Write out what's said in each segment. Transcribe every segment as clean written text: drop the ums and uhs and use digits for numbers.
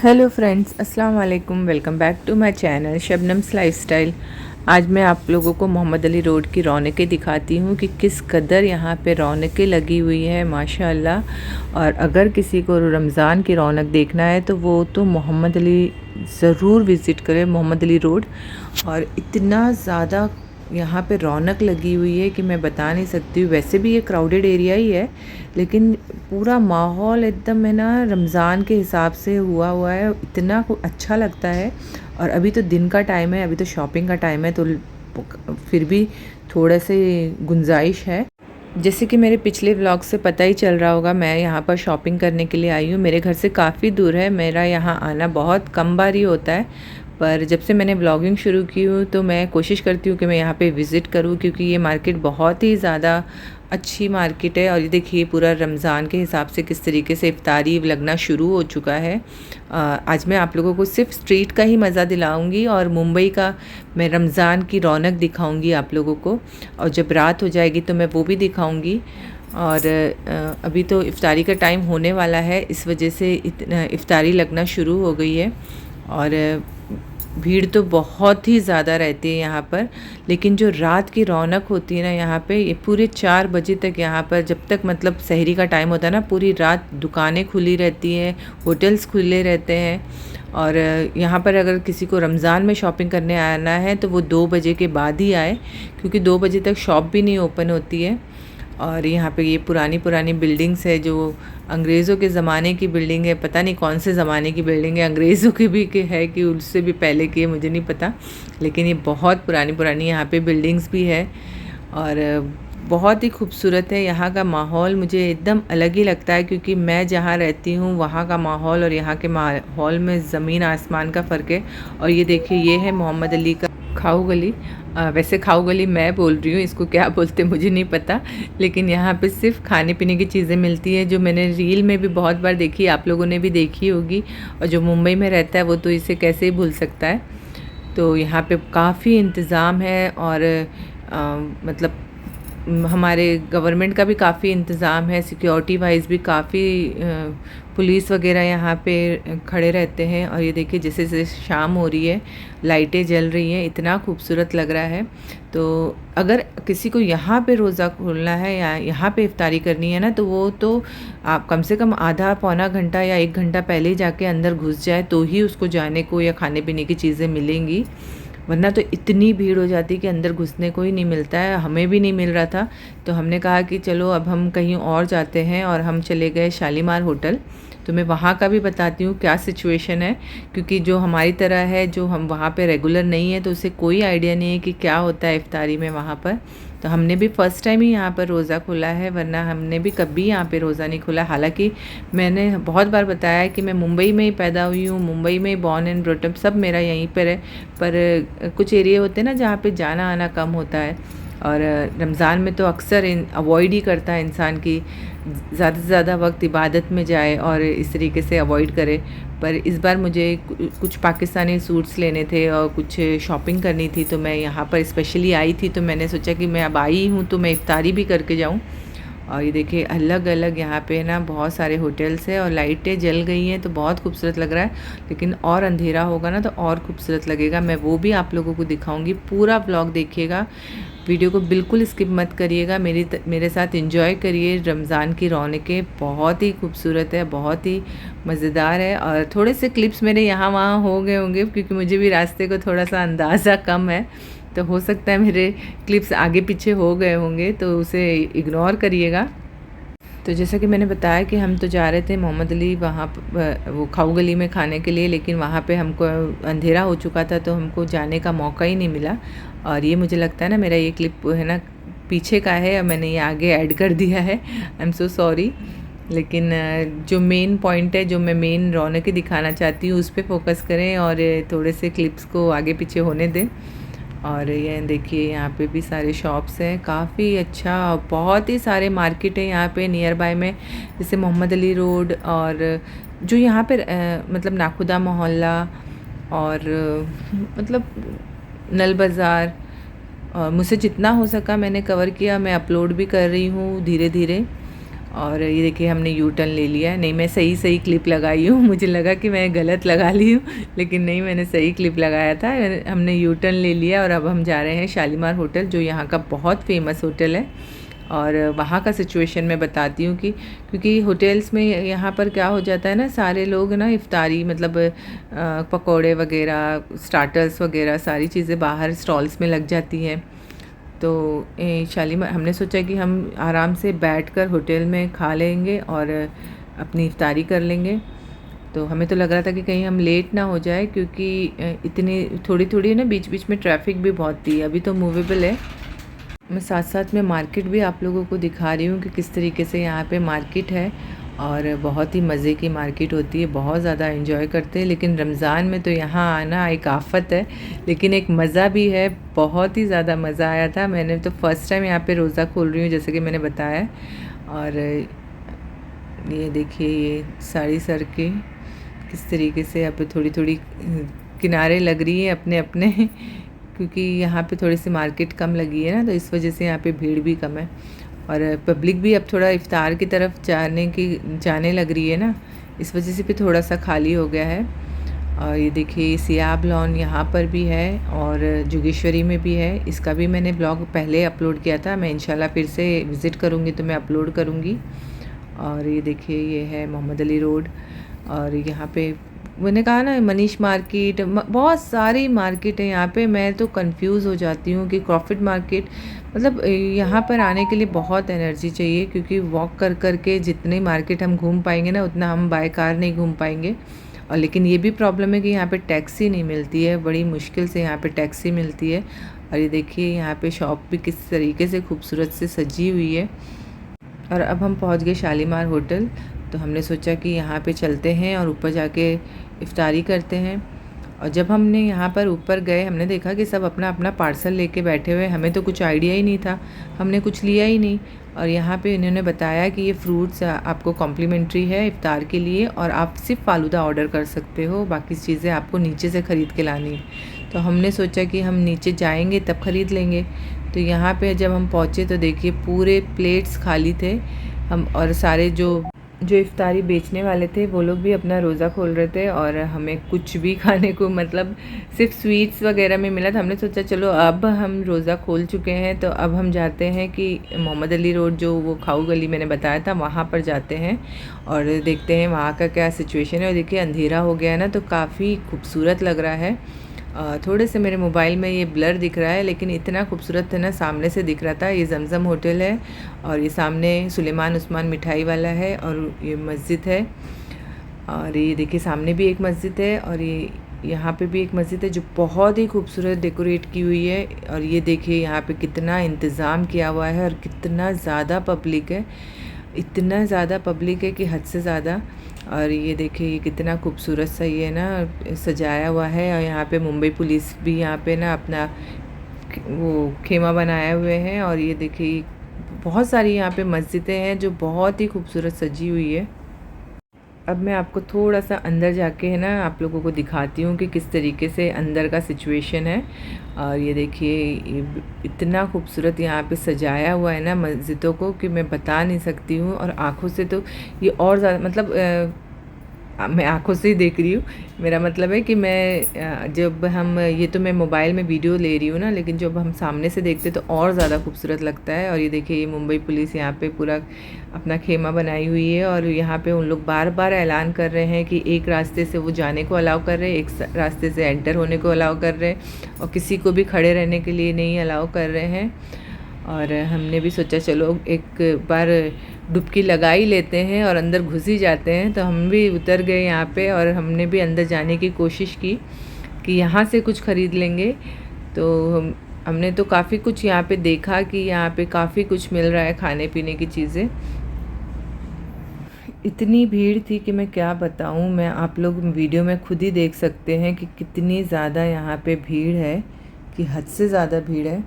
Hello friends, अस्सलाम वालेकुम। Welcome back to my channel Shabnam's lifestyle. आज मैं आप लोगों को मोहम्मद अली रोड की रौनकें दिखाती हूँ कि किस कदर यहाँ पे रौनकें लगी हुई है माशाल्लाह। और अगर किसी को रमज़ान की रौनक देखना है तो वो तो मोहम्मद अली ज़रूर विज़िट करे, मोहम्मद अली रोड। और इतना ज़्यादा यहाँ पे रौनक लगी हुई है कि मैं बता नहीं सकती हूँ। वैसे भी ये क्राउडेड एरिया ही है, लेकिन पूरा माहौल एकदम है ना रमज़ान के हिसाब से हुआ है। इतना अच्छा लगता है। और अभी तो दिन का टाइम है, अभी तो शॉपिंग का टाइम है, तो फिर भी थोड़ा से गुंजाइश है। जैसे कि मेरे पिछले व्लॉग से पता ही चल रहा होगा, मैं यहाँ पर शॉपिंग करने के लिए आई हूँ। मेरे घर से काफ़ी दूर है, मेरा यहाँ आना बहुत कम बार ही होता है। पर जब से मैंने व्लॉगिंग शुरू की हूँ तो मैं कोशिश करती हूँ कि मैं यहाँ पे विज़िट करूँ, क्योंकि ये मार्केट बहुत ही ज़्यादा अच्छी मार्केट है। और ये देखिए पूरा रमज़ान के हिसाब से किस तरीके से इफ्तारी लगना शुरू हो चुका है। आज मैं आप लोगों को सिर्फ स्ट्रीट का ही मज़ा दिलाऊंगी और मुंबई का मैं रमज़ान की रौनक दिखाऊंगी आप लोगों को। और जब रात हो जाएगी तो मैं वो भी दिखाऊंगी। और अभी तो इफ्तारी का टाइम होने वाला है, इस वजह से इफ्तारी लगना शुरू हो गई है। और भीड़ तो बहुत ही ज़्यादा रहती है यहाँ पर। लेकिन जो रात की रौनक होती है ना यहाँ पे, ये पूरे 4 बजे तक यहाँ पर, जब तक मतलब सहरी का टाइम होता है ना, पूरी रात दुकानें खुली रहती हैं, होटल्स खुले रहते हैं। और यहाँ पर अगर किसी को रमज़ान में शॉपिंग करने आना है तो वो 2 बजे के बाद ही आए, क्योंकि 2 बजे तक शॉप भी नहीं ओपन होती है। और यहाँ पे ये पुरानी पुरानी बिल्डिंग्स है, जो अंग्रेज़ों के ज़माने की बिल्डिंग है। पता नहीं कौन से ज़माने की बिल्डिंग है, अंग्रेज़ों की भी के है कि उससे भी पहले की है, मुझे नहीं पता। लेकिन ये बहुत पुरानी पुरानी यहाँ पे बिल्डिंग्स भी है। और बहुत ही खूबसूरत है यहाँ का माहौल। मुझे एकदम अलग ही लगता है, क्योंकि मैं जहाँ रहती हूँ वहाँ का माहौल और यहाँ के माहौल में ज़मीन आसमान का फ़र्क है। और ये देखिए, ये है मोहम्मद अली का खाऊ गली। वैसे खाऊ गली मैं बोल रही हूँ, इसको क्या बोलते मुझे नहीं पता। लेकिन यहाँ पे सिर्फ खाने पीने की चीज़ें मिलती हैं, जो मैंने रील में भी बहुत बार देखी, आप लोगों ने भी देखी होगी। और जो मुंबई में रहता है वो तो इसे कैसे ही भूल सकता है। तो यहाँ पे काफ़ी इंतज़ाम है। और मतलब हमारे गवर्नमेंट का भी काफ़ी इंतज़ाम है, सिक्योरिटी वाइज भी काफ़ी पुलिस वगैरह यहाँ पे खड़े रहते हैं। और ये देखिए जैसे जैसे शाम हो रही है, लाइटें जल रही हैं, इतना खूबसूरत लग रहा है। तो अगर किसी को यहाँ पे रोज़ा खोलना है या यहाँ पे इफ्तारी करनी है ना, तो वो तो आप कम से कम आधा पौना घंटा या 1 घंटा पहले ही जाके अंदर घुस जाए, तो ही उसको जाने को या खाने पीने की चीज़ें मिलेंगी। वरना तो इतनी भीड़ हो जाती कि अंदर घुसने को ही नहीं मिलता है। हमें भी नहीं मिल रहा था, तो हमने कहा कि चलो अब हम कहीं और जाते हैं। और हम चले गए शालीमार होटल। तो मैं वहाँ का भी बताती हूँ क्या सिचुएशन है, क्योंकि जो हमारी तरह है, जो हम वहाँ पे रेगुलर नहीं है, तो उसे कोई आइडिया नहीं है कि क्या होता है इफ्तारी में वहाँ पर। तो हमने भी फ़र्स्ट टाइम ही यहाँ पर रोज़ा खोला है, वरना हमने भी कभी यहाँ पे रोज़ा नहीं खोला। हालांकि मैंने बहुत बार बताया है कि मैं मुंबई में ही पैदा हुई हूँ, मुंबई में बॉर्न एंड ब्रॉटअप, सब मेरा यहीं पर है। पर कुछ एरिया होते हैं ना जहाँ पे जाना आना कम होता है। और रमज़ान में तो अक्सर अवॉइड ही करता है इंसान की ज़्यादा से ज़्यादा वक्त इबादत में जाए और इस तरीके से अवॉइड करे। पर इस बार मुझे कुछ पाकिस्तानी सूट्स लेने थे और कुछ शॉपिंग करनी थी, तो मैं यहाँ पर स्पेशली आई थी। तो मैंने सोचा कि मैं अब आई हूँ तो मैं इफ्तारी भी करके जाऊँ। और ये देखिए अलग अलग यहाँ पे ना बहुत सारे होटल्स है और लाइटें जल गई हैं, तो बहुत खूबसूरत लग रहा है। लेकिन और अंधेरा होगा ना तो और खूबसूरत लगेगा। मैं वो भी आप लोगों को दिखाऊंगी। पूरा व्लॉग देखिएगा, वीडियो को बिल्कुल स्किप मत करिएगा। मेरे साथ एंजॉय करिए। रमज़ान की रौनकें बहुत ही खूबसूरत है, बहुत ही मज़ेदार है। और थोड़े से क्लिप्स मेरे यहाँ वहाँ हो गए होंगे, क्योंकि मुझे भी रास्ते को थोड़ा सा अंदाज़ा कम है, तो हो सकता है मेरे क्लिप्स आगे पीछे हो गए होंगे, तो उसे इग्नोर करिएगा। तो जैसा कि मैंने बताया कि हम तो जा रहे थे मोहम्मद अली वहाँ वो खाऊ गली में खाने के लिए, लेकिन वहाँ पे हमको अंधेरा हो चुका था, तो हमको जाने का मौका ही नहीं मिला। और ये मुझे लगता है ना मेरा ये क्लिप है ना पीछे का है, और मैंने ये आगे ऐड कर दिया है। I am so sorry. लेकिन जो मेन पॉइंट है, जो मैं मेन रौनकें दिखाना चाहती हूँ, उस पर फोकस करें और थोड़े से क्लिप्स को आगे पीछे होने दें। और ये देखिए यहाँ पे भी सारे शॉप्स हैं, काफ़ी अच्छा। बहुत ही सारे मार्केट हैं यहाँ पे नियर बाय में, जैसे मोहम्मद अली रोड और जो यहाँ पे मतलब नाखुदा मोहल्ला और मतलब नल बाज़ार। और मुझसे जितना हो सका मैंने कवर किया, मैं अपलोड भी कर रही हूँ धीरे धीरे। और ये देखिए हमने यू टर्न ले लिया है। नहीं, मैं सही क्लिप लगाई हूँ, मुझे लगा कि मैं गलत लगा ली हूँ, लेकिन नहीं, मैंने सही क्लिप लगाया था। हमने यू टर्न ले लिया और अब हम जा रहे हैं शालीमार होटल, जो यहाँ का बहुत फेमस होटल है। और वहाँ का सिचुएशन मैं बताती हूँ कि क्योंकि होटल्स में यहाँ पर क्या हो जाता है ना, सारे लोग ना इफ्तारी मतलब पकोड़े वगैरह, स्टार्टर्स वगैरह सारी चीज़ें बाहर स्टॉल्स में लग जाती हैं। तो शालीमार हमने सोचा कि हम आराम से बैठकर होटल में खा लेंगे और अपनी इफ्तारी कर लेंगे। तो हमें तो लग रहा था कि कहीं हम लेट ना हो जाए, क्योंकि इतनी थोड़ी ना बीच बीच में ट्रैफिक भी बहुत थी। अभी तो मूवेबल है। मैं साथ साथ में मार्केट भी आप लोगों को दिखा रही हूँ कि किस तरीके से यहाँ पे मार्केट है, और बहुत ही मज़े की मार्केट होती है, बहुत ज़्यादा एंजॉय करते हैं। लेकिन रमज़ान में तो यहाँ आना एक आफ़त है, लेकिन एक मज़ा भी है। बहुत ही ज़्यादा मज़ा आया था। मैंने तो फ़र्स्ट टाइम यहाँ पे रोज़ा खोल रही हूँ, जैसे कि मैंने बताया। और ये देखिए, ये सारी सड़कें किस तरीके से यहाँ पे थोड़ी किनारे लग रही है अपने अपने क्योंकि यहाँ पे थोड़ी सी मार्केट कम लगी है ना, तो इस वजह से यहाँ पे भीड़ भी कम है। और पब्लिक भी अब थोड़ा इफ़्तार की तरफ जाने लग रही है ना, इस वजह से भी थोड़ा सा खाली हो गया है। और ये देखिए सियाब लॉन यहाँ पर भी है और जोगेश्वरी में भी है। इसका भी मैंने ब्लॉग पहले अपलोड किया था, मैं इंशाल्लाह फिर से विज़िट करूँगी तो मैं अपलोड करूँगी। और ये देखिए, ये है मोहम्मद अली रोड। और यहाँ पे मैंने कहा ना मनीष मार्केट, बहुत सारी मार्केट है यहाँ पे। मैं तो कंफ्यूज हो जाती हूँ कि क्रॉफर्ड मार्केट, मतलब यहाँ पर आने के लिए बहुत एनर्जी चाहिए, क्योंकि वॉक कर कर के जितने मार्केट हम घूम पाएंगे ना, उतना हम बाय कार नहीं घूम पाएंगे। और लेकिन ये भी प्रॉब्लम है कि यहाँ पे टैक्सी नहीं मिलती है, बड़ी मुश्किल से यहाँ पे टैक्सी मिलती है। और ये देखिए यहाँ पे शॉप भी किस तरीके से खूबसूरत से सजी हुई है। और अब हम पहुँच गए शालीमार होटल, तो हमने सोचा कि यहाँ पे चलते हैं और ऊपर जाके इफ्तारी करते हैं। और जब हमने यहाँ पर ऊपर गए, हमने देखा कि सब अपना अपना पार्सल लेके बैठे हुए। हमें तो कुछ आइडिया ही नहीं था, हमने कुछ लिया ही नहीं। और यहाँ पे इन्होंने बताया कि ये फ्रूट्स आपको कॉम्प्लीमेंट्री है इफ्तार के लिए, और आप सिर्फ फालूदा ऑर्डर कर सकते हो, बाकी चीज़ें आपको नीचे से ख़रीद के लानी है। तो हमने सोचा कि हम नीचे जाएंगे तब ख़रीद लेंगे। तो यहाँ पे जब हम पहुँचे तो देखिए पूरे प्लेट्स खाली थे। हम और सारे जो इफ्तारी बेचने वाले थे वो लोग भी अपना रोज़ा खोल रहे थे, और हमें कुछ भी खाने को मतलब सिर्फ स्वीट्स वगैरह में मिला था। हमने सोचा चलो अब हम रोज़ा खोल चुके हैं तो अब हम जाते हैं कि मोहम्मद अली रोड, जो वो खाऊ गली मैंने बताया था, वहाँ पर जाते हैं और देखते हैं वहाँ का क्या सिचुएशन है। और देखिए अंधेरा हो गया है ना, तो काफ़ी खूबसूरत लग रहा है। थोड़े से मेरे मोबाइल में ये ब्लर दिख रहा है, लेकिन इतना खूबसूरत है ना, सामने से दिख रहा था। ये जमजम होटल है और ये सामने सुलेमान उस्मान मिठाई वाला है, और ये मस्जिद है। और ये देखिए सामने भी एक मस्जिद है, और ये यहाँ पे भी एक मस्जिद है जो बहुत ही खूबसूरत डेकोरेट की हुई है। और ये देखिए यहाँ पे कितना इंतज़ाम किया हुआ है और कितना ज़्यादा पब्लिक है, इतना ज़्यादा पब्लिक है कि हद से ज़्यादा। और ये देखिए ये कितना खूबसूरत सा ये ना सजाया हुआ है। और यहाँ पे मुंबई पुलिस भी यहाँ पे ना अपना वो खेमा बनाए हुए हैं। और ये देखिए बहुत सारी यहाँ पे मस्जिदें हैं जो बहुत ही खूबसूरत सजी हुई है। अब मैं आपको थोड़ा सा अंदर जाके है ना आप लोगों को दिखाती हूँ कि किस तरीके से अंदर का सिचुएशन है। और ये देखिए इतना खूबसूरत यहाँ पे सजाया हुआ है ना मस्जिदों को कि मैं बता नहीं सकती हूँ। और आँखों से तो ये और ज़्यादा मतलब मैं आँखों से ही देख रही हूँ। मेरा मतलब है कि मैं जब हम ये तो मैं मोबाइल में वीडियो ले रही हूँ ना, लेकिन जब हम सामने से देखते तो और ज़्यादा खूबसूरत लगता है। और ये देखिए ये मुंबई पुलिस यहाँ पे पूरा अपना खेमा बनाई हुई है, और यहाँ पे उन लोग बार बार ऐलान कर रहे हैं कि एक रास्ते से वो जाने को अलाउ कर रहे हैं, एक रास्ते से एंटर होने को अलाउ कर रहे हैं, और किसी को भी खड़े रहने के लिए नहीं अलाउ कर रहे हैं। और हमने भी सोचा चलो एक बार डुबकी लगा ही लेते हैं और अंदर घुस ही जाते हैं। तो हम भी उतर गए यहाँ पे, और हमने भी अंदर जाने की कोशिश की कि यहाँ से कुछ ख़रीद लेंगे। तो हमने तो काफ़ी कुछ यहाँ पे देखा कि यहाँ पे काफ़ी कुछ मिल रहा है खाने पीने की चीज़ें। इतनी भीड़ थी कि मैं क्या बताऊँ, मैं आप लोग वीडियो में खुद ही देख सकते हैं कि कितनी ज़्यादा यहाँ पे भीड़ है, कि हद से ज़्यादा भीड़ है।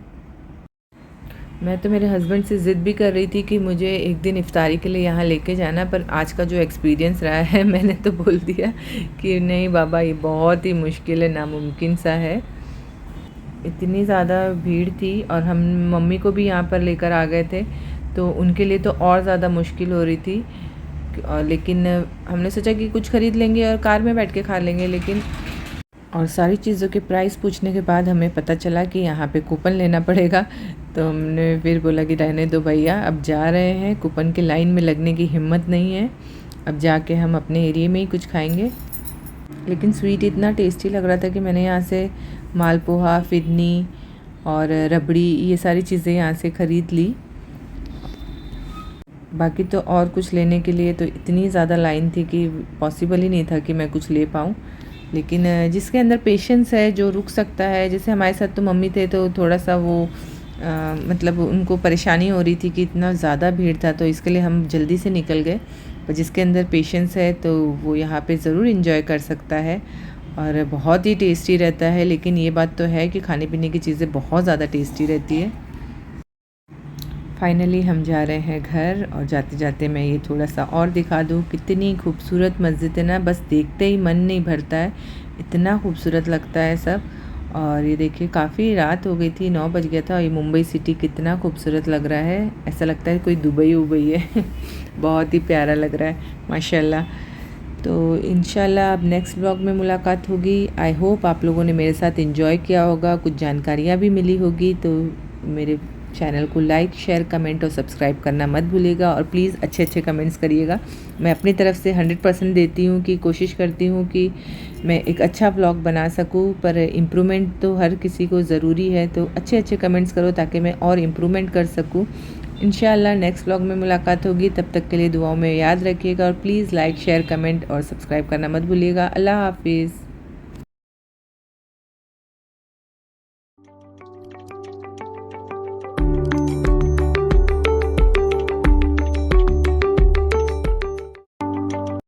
मैं तो मेरे हस्बैंड से ज़िद भी कर रही थी कि मुझे एक दिन इफ्तारी के लिए यहाँ लेके जाना, पर आज का जो एक्सपीरियंस रहा है मैंने तो बोल दिया कि नहीं बाबा, ये बहुत ही मुश्किल है, नामुमकिन सा है। इतनी ज़्यादा भीड़ थी, और हम मम्मी को भी यहाँ पर लेकर आ गए थे। तो उनके लिए तो और ज़्यादा मुश्किल हो रही थी। लेकिन हमने सोचा कि कुछ ख़रीद लेंगे और कार में बैठ के खा लेंगे, लेकिन और सारी चीज़ों के प्राइस पूछने के बाद हमें पता चला कि यहाँ पे कूपन लेना पड़ेगा। तो हमने फिर बोला कि रहने दो भैया, अब जा रहे हैं, कूपन की लाइन में लगने की हिम्मत नहीं है, अब जाके हम अपने एरिया में ही कुछ खाएंगे। लेकिन स्वीट इतना टेस्टी लग रहा था कि मैंने यहाँ से मालपोहा, फिरनी और रबड़ी, ये सारी चीज़ें यहाँ से ख़रीद ली। बाकी तो और कुछ लेने के लिए तो इतनी ज़्यादा लाइन थी कि पॉसिबल ही नहीं था कि मैं कुछ ले पाऊँ। लेकिन जिसके अंदर पेशेंस है, जो रुक सकता है, जैसे हमारे साथ तो मम्मी थे तो थोड़ा सा वो मतलब उनको परेशानी हो रही थी कि इतना ज़्यादा भीड़ था, तो इसके लिए हम जल्दी से निकल गए। पर जिसके अंदर पेशेंस है तो वो यहाँ पे ज़रूर इन्जॉय कर सकता है और बहुत ही टेस्टी रहता है। लेकिन ये बात तो है कि खाने पीने की चीज़ें बहुत ज़्यादा टेस्टी रहती है। फाइनली हम जा रहे हैं घर, और जाते जाते मैं ये थोड़ा सा और दिखा दूँ, कितनी खूबसूरत मस्जिद है ना, बस देखते ही मन नहीं भरता है, इतना खूबसूरत लगता है सब। और ये देखिए काफ़ी रात हो गई थी, 9 बज गया था, और ये मुंबई सिटी कितना खूबसूरत लग रहा है, ऐसा लगता है कोई दुबई उबई है बहुत ही प्यारा लग रहा है माशाल्लाह। तो इंशाल्लाह अब नेक्स्ट ब्लॉग में मुलाकात होगी। आई होप आप लोगों ने मेरे साथ एंजॉय किया होगा, कुछ जानकारियाँ भी मिली होगी। तो मेरे चैनल को लाइक, शेयर, कमेंट और सब्सक्राइब करना मत भूलिएगा, और प्लीज़ अच्छे अच्छे कमेंट्स करिएगा। मैं अपनी तरफ से 100% देती हूँ कि कोशिश करती हूँ कि मैं एक अच्छा ब्लॉग बना सकूँ, पर इम्प्रूवमेंट तो हर किसी को ज़रूरी है। तो अच्छे अच्छे कमेंट्स करो ताकि मैं और इम्प्रूवमेंट कर सकूँ। इंशाल्लाह नेक्स्ट ब्लॉग में मुलाकात होगी, तब तक के लिए दुआओं में याद रखिएगा, और प्लीज़ लाइक, शेयर, कमेंट और सब्सक्राइब करना मत भूलिएगा। अल्लाह हाफिज़।